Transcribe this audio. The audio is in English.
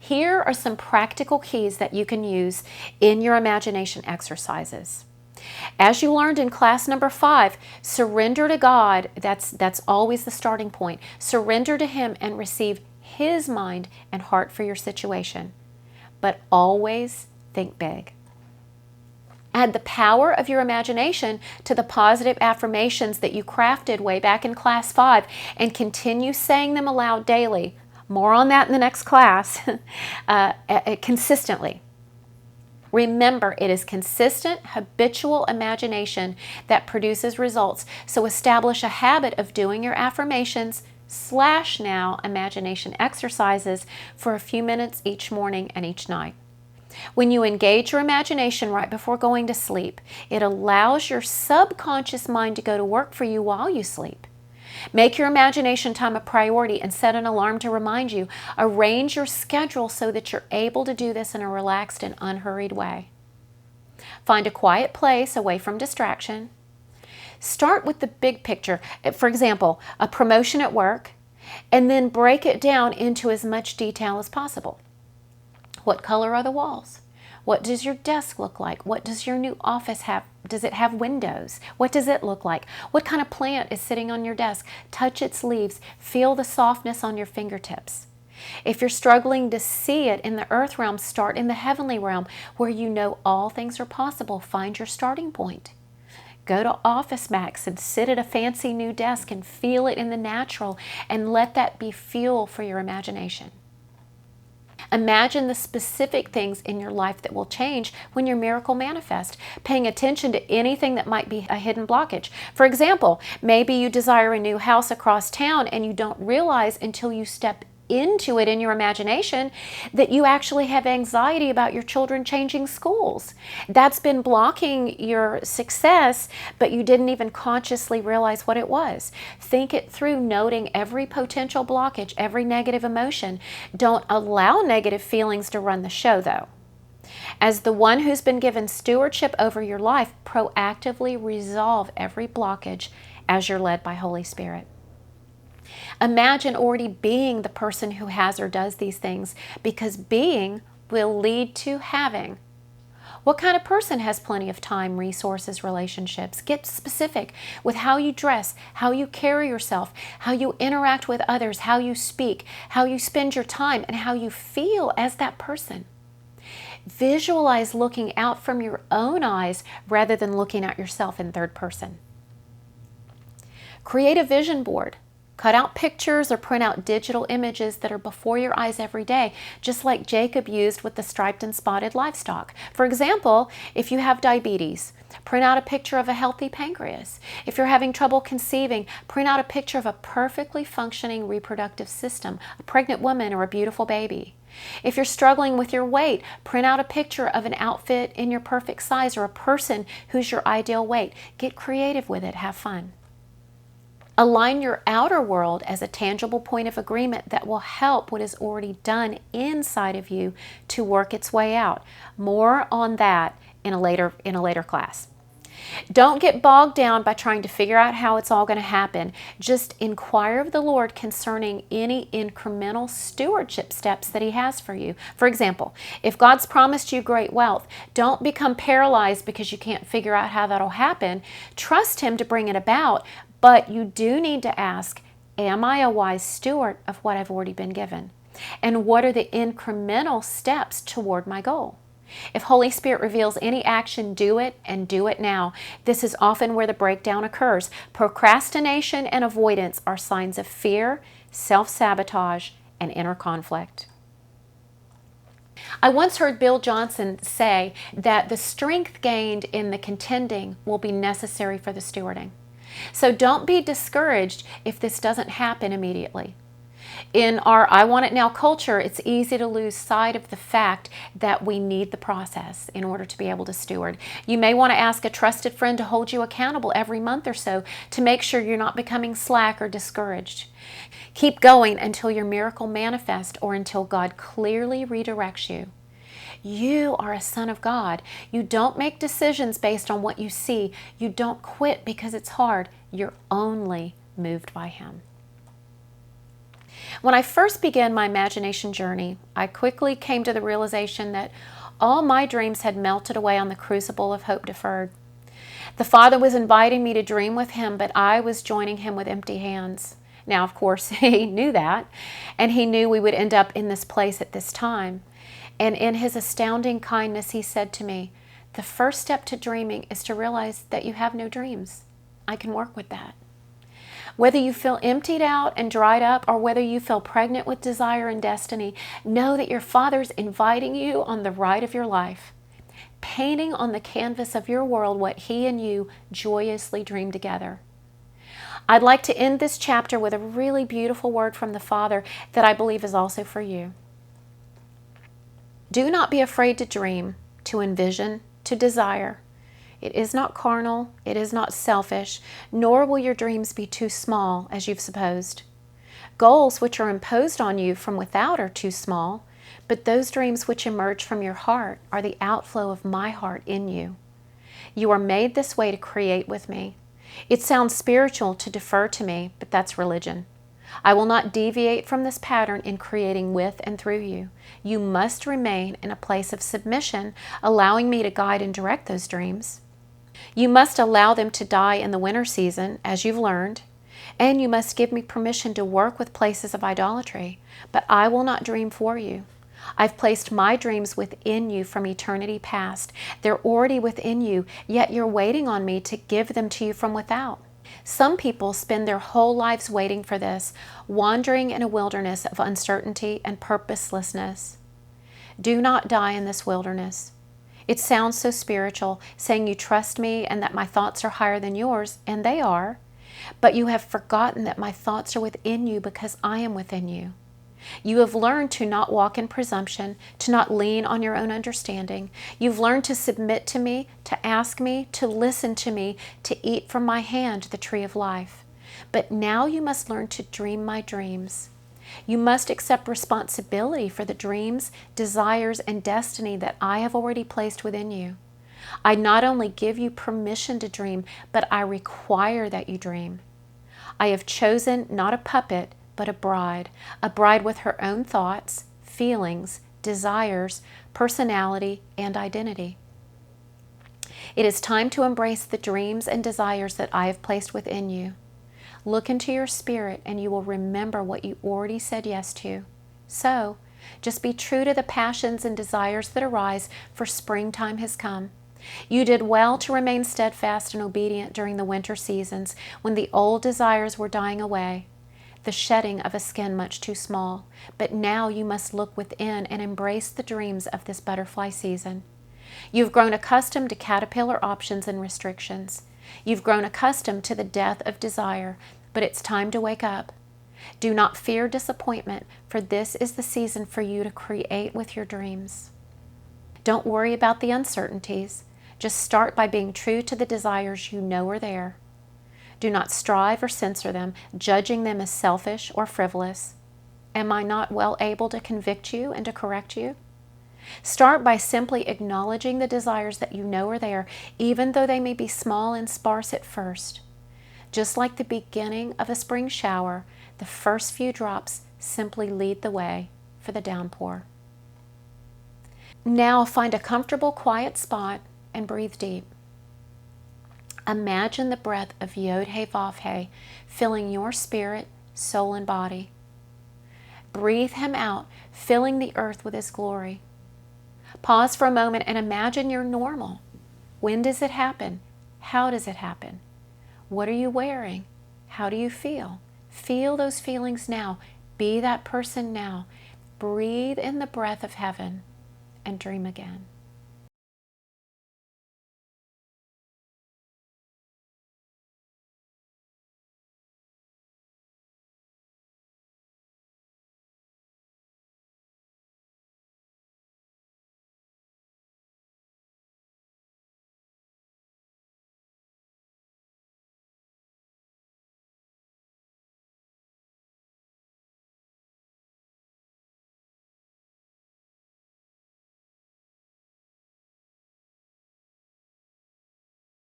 Here are some practical keys that you can use in your imagination exercises. As you learned in class number 5, surrender to God. That's always the starting point. Surrender to Him and receive His mind and heart for your situation. But always think big. Add the power of your imagination to the positive affirmations that you crafted way back in class 5 and continue saying them aloud daily. More on that in the next class. Consistently. Remember, it is consistent, habitual imagination that produces results. So establish a habit of doing your affirmations / now imagination exercises for a few minutes each morning and each night. When you engage your imagination right before going to sleep, it allows your subconscious mind to go to work for you while you sleep. Make your imagination time a priority and set an alarm to remind you. Arrange your schedule so that you're able to do this in a relaxed and unhurried way. Find a quiet place away from distraction. Start with the big picture. For example, a promotion at work, and then break it down into as much detail as possible. What color are the walls? What does your desk look like? What does your new office have? Does it have windows? What does it look like? What kind of plant is sitting on your desk? Touch its leaves. Feel the softness on your fingertips. If you're struggling to see it in the earth realm, start in the heavenly realm where you know all things are possible. Find your starting point. Go to Office Max and sit at a fancy new desk and feel it in the natural, and let that be fuel for your imagination. Imagine the specific things in your life that will change when your miracle manifests, paying attention to anything that might be a hidden blockage. For example, maybe you desire a new house across town and you don't realize until you step into it in your imagination that you actually have anxiety about your children changing schools. That's been blocking your success, but you didn't even consciously realize what it was. Think it through, noting every potential blockage, every negative emotion. Don't allow negative feelings to run the show, though. As the one who's been given stewardship over your life, proactively resolve every blockage as you're led by Holy Spirit. Imagine already being the person who has or does these things, because being will lead to having. What kind of person has plenty of time, resources, relationships? Get specific with how you dress, how you carry yourself, how you interact with others, how you speak, how you spend your time, and how you feel as that person. Visualize looking out from your own eyes rather than looking at yourself in third person. Create a vision board. Cut out pictures or print out digital images that are before your eyes every day, just like Jacob used with the striped and spotted livestock. For example, if you have diabetes, print out a picture of a healthy pancreas. If you're having trouble conceiving, print out a picture of a perfectly functioning reproductive system, a pregnant woman or a beautiful baby. If you're struggling with your weight, print out a picture of an outfit in your perfect size or a person who's your ideal weight. Get creative with it. Have fun. Align your outer world as a tangible point of agreement that will help what is already done inside of you to work its way out. More on that in a later class. Don't get bogged down by trying to figure out how it's all going to happen. Just inquire of the Lord concerning any incremental stewardship steps that He has for you. For example, if God's promised you great wealth, don't become paralyzed because you can't figure out how that'll happen. Trust Him to bring it about. But you do need to ask, am I a wise steward of what I've already been given? And what are the incremental steps toward my goal? If Holy Spirit reveals any action, do it, and do it now. This is often where the breakdown occurs. Procrastination and avoidance are signs of fear, self-sabotage, and inner conflict. I once heard Bill Johnson say that the strength gained in the contending will be necessary for the stewarding. So don't be discouraged if this doesn't happen immediately. In our I want it now culture, it's easy to lose sight of the fact that we need the process in order to be able to steward. You may want to ask a trusted friend to hold you accountable every month or so to make sure you're not becoming slack or discouraged. Keep going until your miracle manifests or until God clearly redirects you. You are a son of God. You don't make decisions based on what you see. You don't quit because it's hard. You're only moved by Him. When I first began my imagination journey, I quickly came to the realization that all my dreams had melted away on the crucible of hope deferred. The Father was inviting me to dream with Him, but I was joining Him with empty hands. Now, of course, He knew that, and He knew we would end up in this place at this time. And in His astounding kindness, He said to me, the first step to dreaming is to realize that you have no dreams. I can work with that. Whether you feel emptied out and dried up, or whether you feel pregnant with desire and destiny, know that your Father's inviting you on the ride of your life, painting on the canvas of your world what He and you joyously dream together. I'd like to end this chapter with a really beautiful word from the Father that I believe is also for you. Do not be afraid to dream, to envision, to desire. It is not carnal, it is not selfish, nor will your dreams be too small, as you've supposed. Goals which are imposed on you from without are too small, but those dreams which emerge from your heart are the outflow of my heart in you. You are made this way to create with me. It sounds spiritual to defer to me, but that's religion. I will not deviate from this pattern in creating with and through you. You must remain in a place of submission, allowing me to guide and direct those dreams. You must allow them to die in the winter season, as you've learned, and you must give me permission to work with places of idolatry, but I will not dream for you. I've placed my dreams within you from eternity past. They're already within you, yet you're waiting on me to give them to you from without. Some people spend their whole lives waiting for this, wandering in a wilderness of uncertainty and purposelessness. Do not die in this wilderness. It sounds so spiritual, saying you trust me and that my thoughts are higher than yours, and they are, but you have forgotten that my thoughts are within you because I am within you. You have learned to not walk in presumption, to not lean on your own understanding. You've learned to submit to me, to ask me, to listen to me, to eat from my hand the tree of life. But now you must learn to dream my dreams. You must accept responsibility for the dreams, desires, and destiny that I have already placed within you. I not only give you permission to dream, but I require that you dream. I have chosen not a puppet, but a bride with her own thoughts, feelings, desires, personality, and identity. It is time to embrace the dreams and desires that I have placed within you. Look into your spirit and you will remember what you already said yes to. So, just be true to the passions and desires that arise, for springtime has come. You did well to remain steadfast and obedient during the winter seasons when the old desires were dying away, the shedding of a skin much too small. But now you must look within and embrace the dreams of this butterfly season. You've grown accustomed to caterpillar options and restrictions. You've grown accustomed to the death of desire, but it's time to wake up. Do not fear disappointment, for this is the season for you to create with your dreams. Don't worry about the uncertainties. Just start by being true to the desires you know are there. Do not strive or censor them, judging them as selfish or frivolous. Am I not well able to convict you and to correct you? Start by simply acknowledging the desires that you know are there, even though they may be small and sparse at first. Just like the beginning of a spring shower, the first few drops simply lead the way for the downpour. Now find a comfortable, quiet spot and breathe deep. Imagine the breath of Yod-Heh-Vav-Heh filling your spirit, soul, and body. Breathe Him out, filling the earth with His glory. Pause for a moment and imagine you're normal. When does it happen? How does it happen? What are you wearing? How do you feel? Feel those feelings now. Be that person now. Breathe in the breath of heaven and dream again.